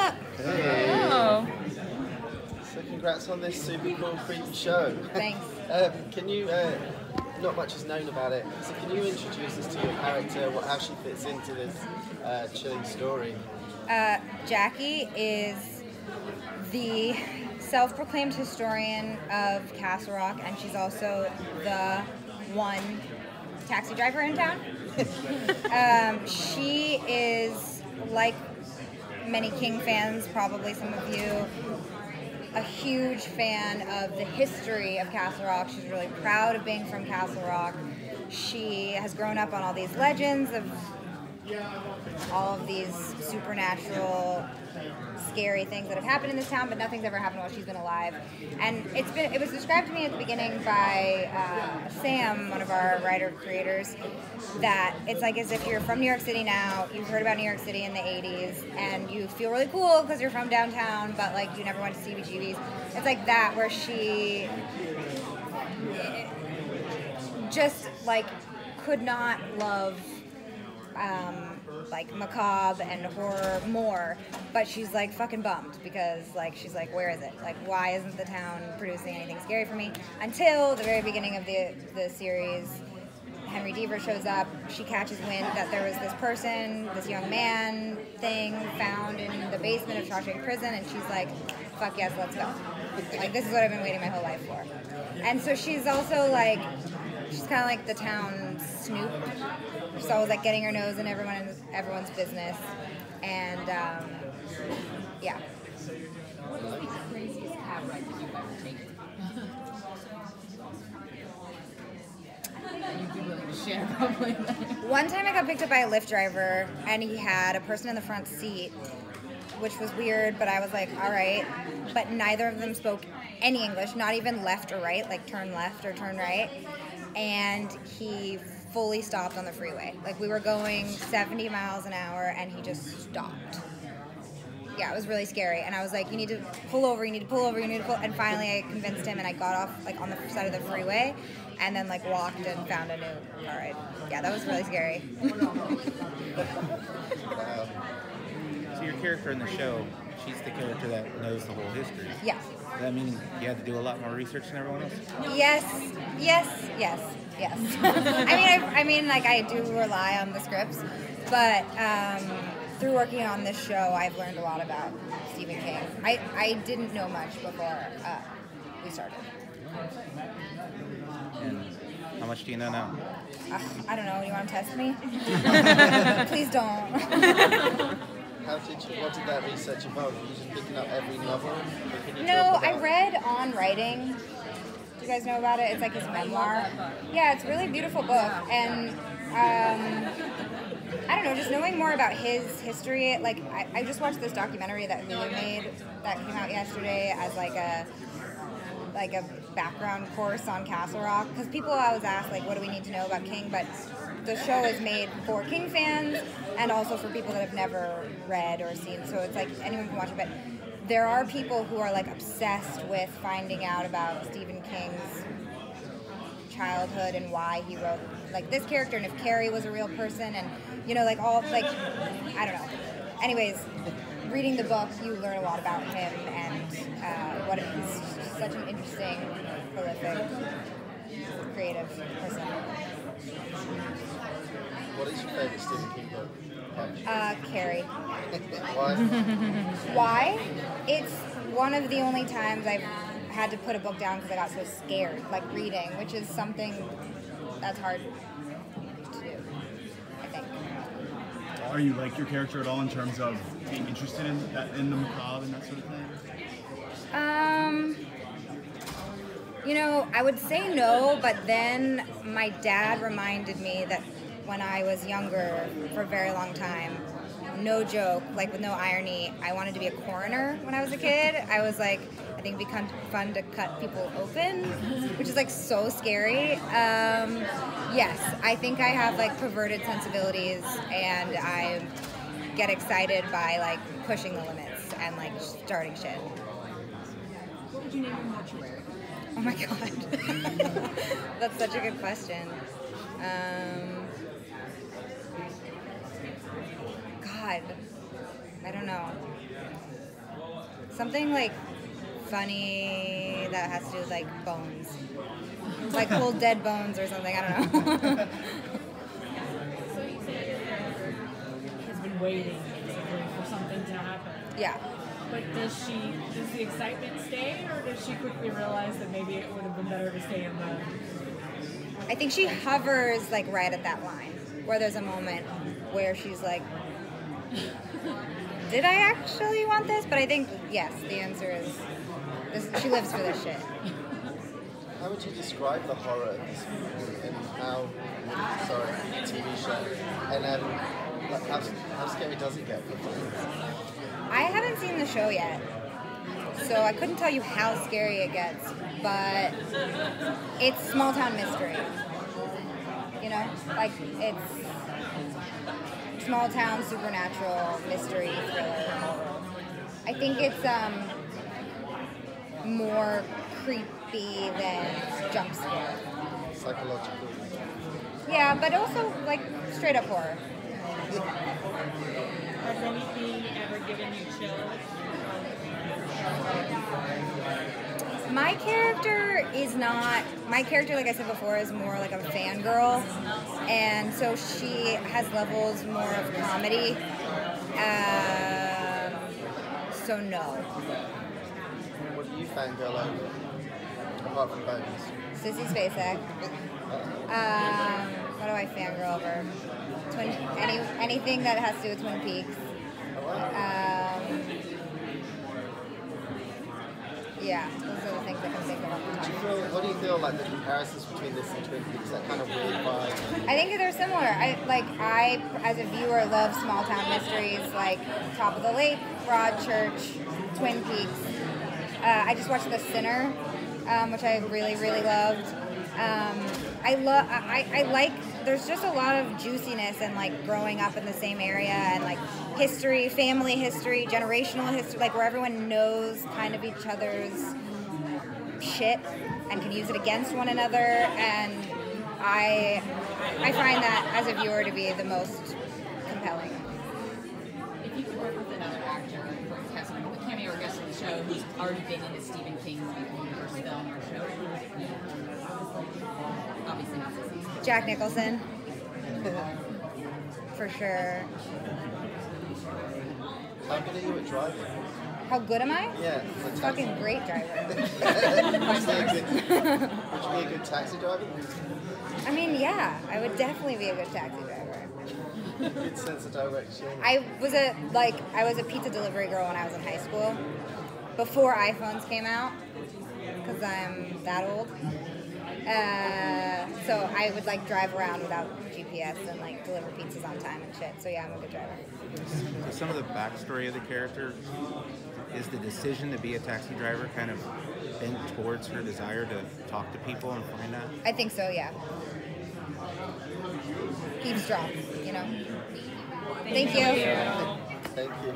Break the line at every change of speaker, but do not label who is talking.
up?
Hey.
Oh.
So congrats on this super cool, creepy show.
Thanks.
Can you, not much is known about it, so can you introduce us to your character, how she fits into this chilling story?
Jackie is the self-proclaimed historian of Castle Rock, and she's also the one taxi driver in town. She is, like many King fans, probably some of you, a huge fan of the history of Castle Rock. She's really proud of being from Castle Rock. She has grown up on all these legends of all of these supernatural, scary things that have happened in this town, but nothing's ever happened while she's been alive. And it was described to me at the beginning by Sam, one of our writer-creators, that it's like as if you're from New York City now, you've heard about New York City in the 80s, and you feel really cool because you're from downtown, but like you never went to CBGB's. It's like that, where she just like could not love like macabre and horror more, but she's like fucking bummed because like she's like, where is it? Like, why isn't the town producing anything scary for me? Until the very beginning of the series, Henry Deaver shows up. She catches wind that there was this person, this young man thing found in the basement of Shawshank Prison, and she's like, fuck yes, let's go. Like, this is what I've been waiting my whole life for. And so she's also like, she's kind of like the town Snoop. She's always like getting her nose in everyone's business, and yeah.
What is the craziest cab ride that you've ever taken? You'd be willing to share, probably.
One time I got picked up by a Lyft driver, and he had a person in the front seat, which was weird, but I was like, all right. But neither of them spoke any English, not even left or right, like turn left or turn right. And he fully stopped on the freeway. Like, we were going 70 miles an hour, and he just stopped. Yeah, it was really scary. And I was like, you need to pull over, you need to pull over, you need to pull. And finally I convinced him, and I got off like on the side of the freeway, and then like walked and found a new car ride. Yeah, that was really scary.
So your character in the show, she's the character that knows the whole history.
Yeah.
Does that mean you had to do a lot more research than everyone else?
Yes. I mean, like, I do rely on the scripts, but through working on this show, I've learned a lot about Stephen King. I didn't know much before we started.
And how much do you know now?
I don't know. You want to test me? Please don't.
What did that research involve? Were you just picking up every novel?
No, I read On Writing. Do you guys know about it? It's like his memoir. Yeah, it's a really beautiful book. And I don't know, just knowing more about his history. Like, I just watched this documentary that Hulu made that came out yesterday as like a background course on Castle Rock. Because people always ask, like, what do we need to know about King? But the show is made for King fans and also for people that have never read or seen. So it's like anyone can watch it. But there are people who are like obsessed with finding out about Stephen King's childhood and why he wrote like this character, and if Carrie was a real person, and you know, like all like I don't know. Anyways, reading the book, you learn a lot about him and what he's such an interesting, prolific, creative person.
What is your favorite Stephen King book?
Carrie.
Why?
Why? It's one of the only times I've had to put a book down because I got so scared, like reading, which is something that's hard to do, I think.
Are you like your character at all in terms of being interested in the macabre and that sort of thing?
You know, I would say no, but then my dad reminded me that when I was younger, for a very long time, no joke, like with no irony, I wanted to be a coroner when I was a kid. I was like, I think it'd be fun to cut people open, which is like so scary. Yes, I think I have like perverted sensibilities, and I get excited by like pushing the limits and like starting shit.
What would you name your mortuary?
Oh my god. That's such a good question. God. I don't know. Something like funny that has to do with like bones. Like cold dead bones or something, I don't know.
So you say your character has been waiting basically for something to happen.
Yeah.
But does the excitement stay, or does she quickly realize that maybe it would have been better to stay in the...
I think she hovers like right at that line where there's a moment where she's like, did I actually want this? But I think, yes, the answer is she lives for this shit.
How would you describe the horror of this movie and how, sorry, TV show, and like how scary does it get for fans?
I haven't seen the show yet, so I couldn't tell you how scary it gets, but it's small town mystery. You know? Like, it's small town supernatural mystery thriller. I think it's more creepy than jump scare.
Psychological.
Yeah, but also like straight up horror.
Has anything ever given you chills?
My character is not. My character, like I said before, is more like a fangirl, and so she has levels more of comedy. So no.
What do you fangirl over? Apart from Bones.
Sissy Spacek. What do I fangirl over? Anything that has to do with Twin Peaks. Yeah, those are the things I can think of off the top.
What do you feel like the comparisons between this and Twin Peaks? That kind of weird vibe.
I think they're similar. I as a viewer love small town mysteries like Top of the Lake, Broadchurch, Twin Peaks. I just watched The Sinner, which I really loved. I like. There's just a lot of juiciness and like growing up in the same area and like history, family history, generational history, like where everyone knows kind of each other's shit and can use it against one another. And I find that as a viewer to be the most compelling.
If you could work with another actor for a cameo or guest on the show who's already been in a Stephen King universe film or show, who would it be? Obviously not Sissy.
Jack Nicholson. For sure.
How good are you at driving?
How good am I?
Yeah.
Fucking great driver.
Would you be a good taxi driver?
I mean, yeah, I would definitely be a good taxi driver.
Good sense of direction.
I was a pizza delivery girl when I was in high school, before iPhones came out, because I'm that old. So I would like drive around without GPS and like deliver pizzas on time and shit. So yeah, I'm a good driver.
Some of the backstory of the character is the decision to be a taxi driver kind of bent towards her desire to talk to people and find out.
I think so, yeah. Keep strong, you know. Thank you.
Thank you.